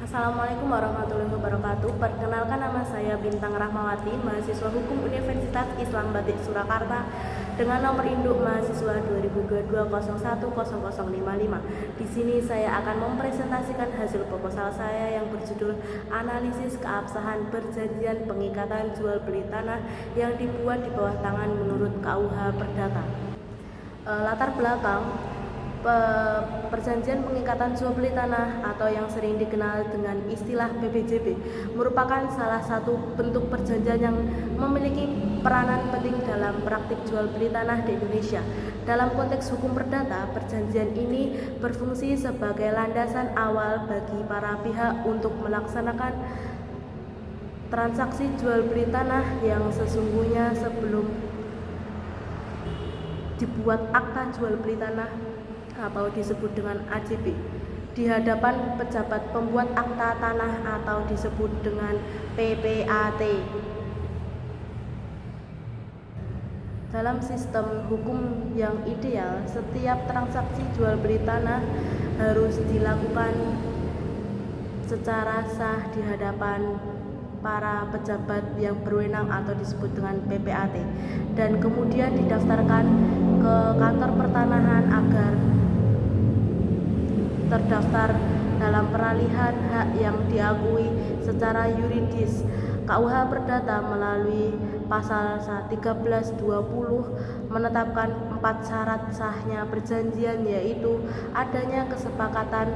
Assalamualaikum warahmatullahi wabarakatuh. Perkenalkan, nama saya Bintang Rahmawati, mahasiswa Hukum Universitas Islam Batik Surakarta dengan nomor induk mahasiswa 2022010055. Di sini saya akan mempresentasikan hasil proposal saya yang berjudul Analisis Keabsahan Perjanjian Pengikatan Jual Beli Tanah yang dibuat di bawah tangan menurut KUH Perdata. Latar belakang Perjanjian Pengikatan Jual Beli Tanah atau yang sering dikenal dengan istilah PPJB merupakan salah satu bentuk perjanjian yang memiliki peranan penting dalam praktik jual beli tanah di Indonesia. Dalam konteks hukum perdata, perjanjian ini berfungsi sebagai landasan awal bagi para pihak untuk melaksanakan transaksi jual beli tanah yang sesungguhnya sebelum dibuat akta jual beli tanah atau disebut dengan AJB di hadapan pejabat pembuat akta tanah atau disebut dengan PPAT. Dalam sistem hukum yang ideal, setiap transaksi jual beli tanah harus dilakukan secara sah di hadapan para pejabat yang berwenang atau disebut dengan PPAT dan kemudian didaftarkan ke kantor pertanahan agar terdaftar dalam peralihan hak yang diakui secara yuridis. KUH Perdata melalui pasal 1320 menetapkan 4 syarat sahnya perjanjian, yaitu adanya kesepakatan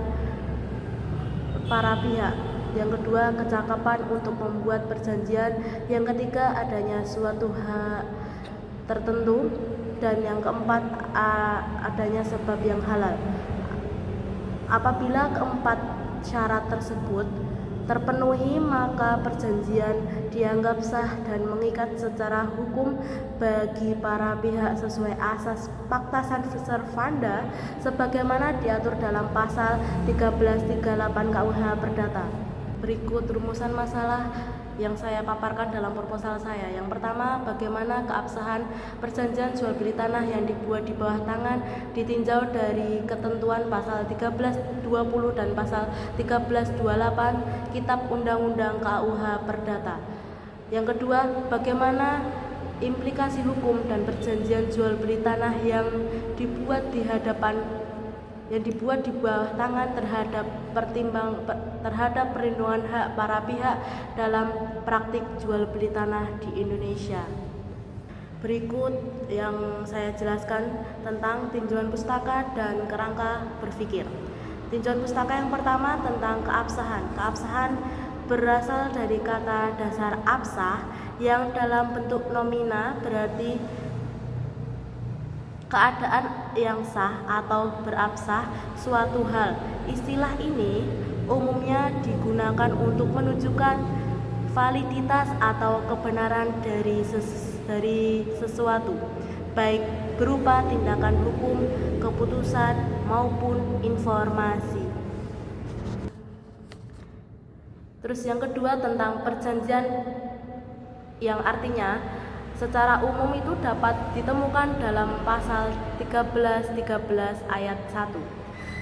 para pihak, yang kedua kecakapan untuk membuat perjanjian, yang ketiga adanya suatu hak tertentu, dan yang keempat adanya sebab yang halal. Apabila keempat syarat tersebut terpenuhi, maka perjanjian dianggap sah dan mengikat secara hukum bagi para pihak sesuai asas Pacta Sunt Servanda sebagaimana diatur dalam pasal 1338 KUH Perdata. Berikut rumusan masalah yang saya paparkan dalam proposal saya. Yang pertama, bagaimana keabsahan perjanjian jual beli tanah yang dibuat di bawah tangan ditinjau dari ketentuan pasal 1320 dan pasal 1328 Kitab Undang-Undang KUH Perdata. Yang kedua, bagaimana implikasi hukum dan perjanjian jual beli tanah yang dibuat di bawah tangan terhadap perlindungan hak para pihak dalam praktik jual beli tanah di Indonesia. Berikut yang saya jelaskan tentang tinjauan pustaka dan kerangka berpikir. Tinjauan pustaka yang pertama tentang keabsahan. Keabsahan berasal dari kata dasar absah yang dalam bentuk nomina berarti keadaan yang sah atau berabsah suatu hal. Istilah ini umumnya digunakan untuk menunjukkan validitas atau kebenaran dari sesuatu, baik berupa tindakan hukum, keputusan, maupun informasi. Terus yang kedua tentang perjanjian, yang artinya secara umum itu dapat ditemukan dalam pasal 1313 ayat 1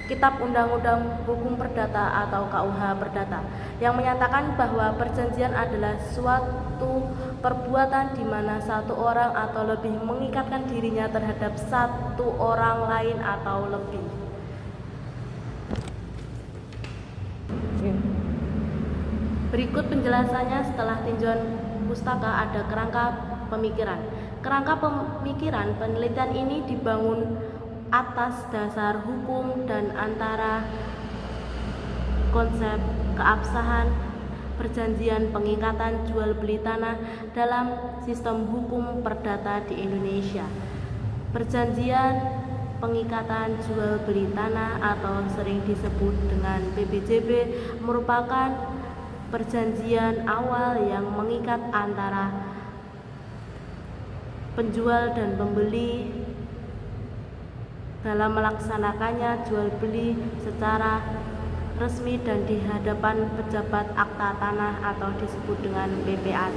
Kitab Undang-Undang Hukum Perdata atau KUH Perdata, yang menyatakan bahwa perjanjian adalah suatu perbuatan di mana satu orang atau lebih mengikatkan dirinya terhadap satu orang lain atau lebih. Berikut penjelasannya setelah tinjauan pustaka. Ada kerangka pemikiran. Kerangka pemikiran penelitian ini dibangun atas dasar hukum dan antara konsep keabsahan perjanjian pengikatan jual beli tanah dalam sistem hukum perdata di Indonesia. Perjanjian pengikatan jual beli tanah atau sering disebut dengan PPJB merupakan perjanjian awal yang mengikat antara penjual dan pembeli dalam melaksanakannya jual beli secara resmi dan di hadapan pejabat akta tanah atau disebut dengan PPAT.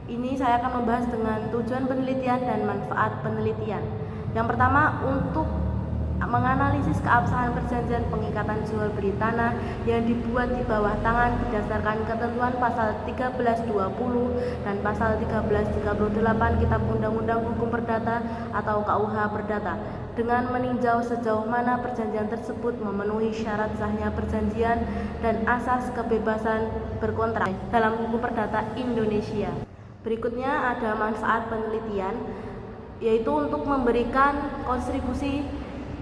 Ini saya akan membahas dengan tujuan penelitian dan manfaat penelitian. Yang pertama, untuk menganalisis keabsahan perjanjian pengikatan jual beli tanah yang dibuat di bawah tangan berdasarkan ketentuan pasal 1320 dan pasal 1338 Kitab Undang-Undang Hukum Perdata atau KUH Perdata, dengan meninjau sejauh mana perjanjian tersebut memenuhi syarat sahnya perjanjian dan asas kebebasan berkontrak dalam hukum perdata Indonesia. Berikutnya ada manfaat penelitian, yaitu untuk memberikan kontribusi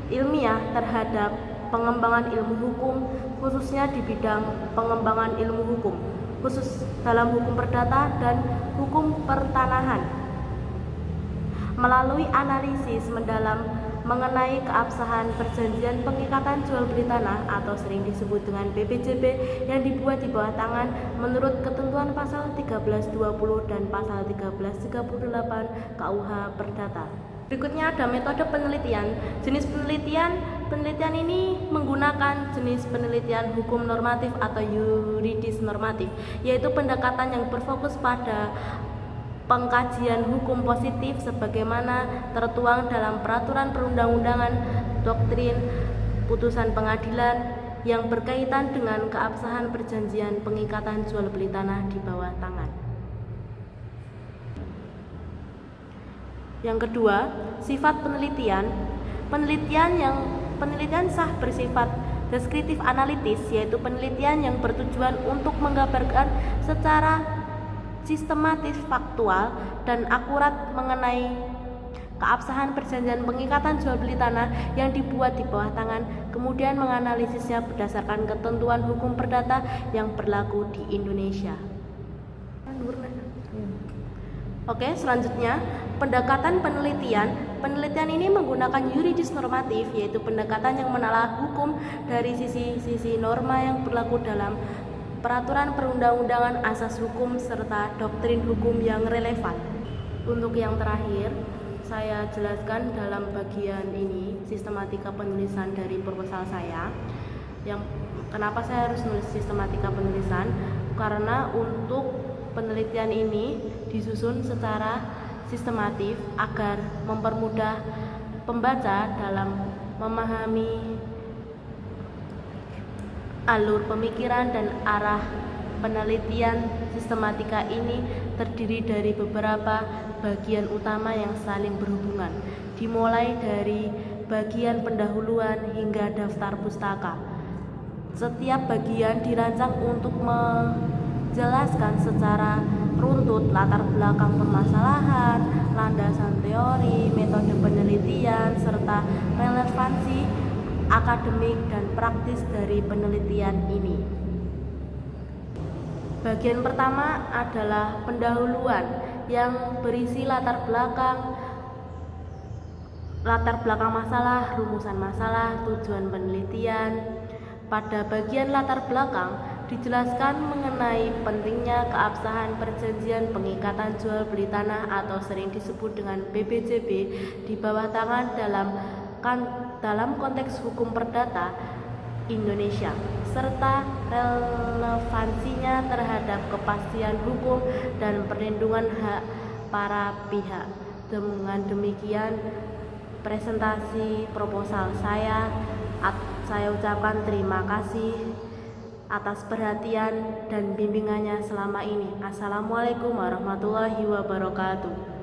ilmiah terhadap pengembangan ilmu hukum, khususnya di bidang pengembangan ilmu hukum, khusus dalam hukum perdata dan hukum pertanahan. Melalui analisis mendalam mengenai keabsahan perjanjian pengikatan jual beli tanah atau sering disebut dengan PPJB yang dibuat di bawah tangan menurut ketentuan pasal 1320 dan pasal 1338 KUH Perdata. Berikutnya ada metode penelitian. Jenis penelitian ini menggunakan jenis penelitian hukum normatif atau yuridis normatif, yaitu pendekatan yang berfokus pada pengkajian hukum positif sebagaimana tertuang dalam peraturan perundang-undangan, doktrin, putusan pengadilan yang berkaitan dengan keabsahan perjanjian pengikatan jual beli tanah di bawah tangan. Yang kedua, sifat penelitian. Penelitian sah bersifat deskriptif analitis, yaitu penelitian yang bertujuan untuk menggambarkan secara sistematis, faktual, dan akurat mengenai keabsahan perjanjian pengikatan jual beli tanah yang dibuat di bawah tangan, kemudian menganalisisnya berdasarkan ketentuan hukum perdata yang berlaku di Indonesia. Oke, selanjutnya pendekatan penelitian. Penelitian ini menggunakan yuridis normatif, yaitu pendekatan yang menelaah hukum dari sisi norma yang berlaku dalam peraturan perundang-undangan, asas hukum, serta doktrin hukum yang relevan. Untuk yang terakhir, saya jelaskan dalam bagian ini sistematika penulisan dari proposal saya. Kenapa saya harus nulis sistematika penulisan? Karena untuk penelitian ini disusun secara sistematif agar mempermudah pembaca dalam memahami alur pemikiran dan arah penelitian. Sistematika ini terdiri dari beberapa bagian utama yang saling berhubungan, dimulai dari bagian pendahuluan hingga daftar pustaka. Setiap bagian dirancang untuk menjelaskan secara runtut latar belakang permasalahan, landasan teori, metode penelitian, serta relevansi akademik dan praktis dari penelitian ini. Bagian pertama adalah pendahuluan yang berisi latar belakang masalah, rumusan masalah, tujuan penelitian. Pada bagian latar belakang dijelaskan mengenai pentingnya keabsahan perjanjian pengikatan jual beli tanah atau sering disebut dengan PPJB di bawah tangan dalam konteks hukum perdata Indonesia, serta relevansinya terhadap kepastian hukum dan perlindungan hak para pihak. Dengan demikian presentasi proposal saya ucapkan terima kasih atas perhatian dan bimbingannya selama ini. Assalamualaikum warahmatullahi wabarakatuh.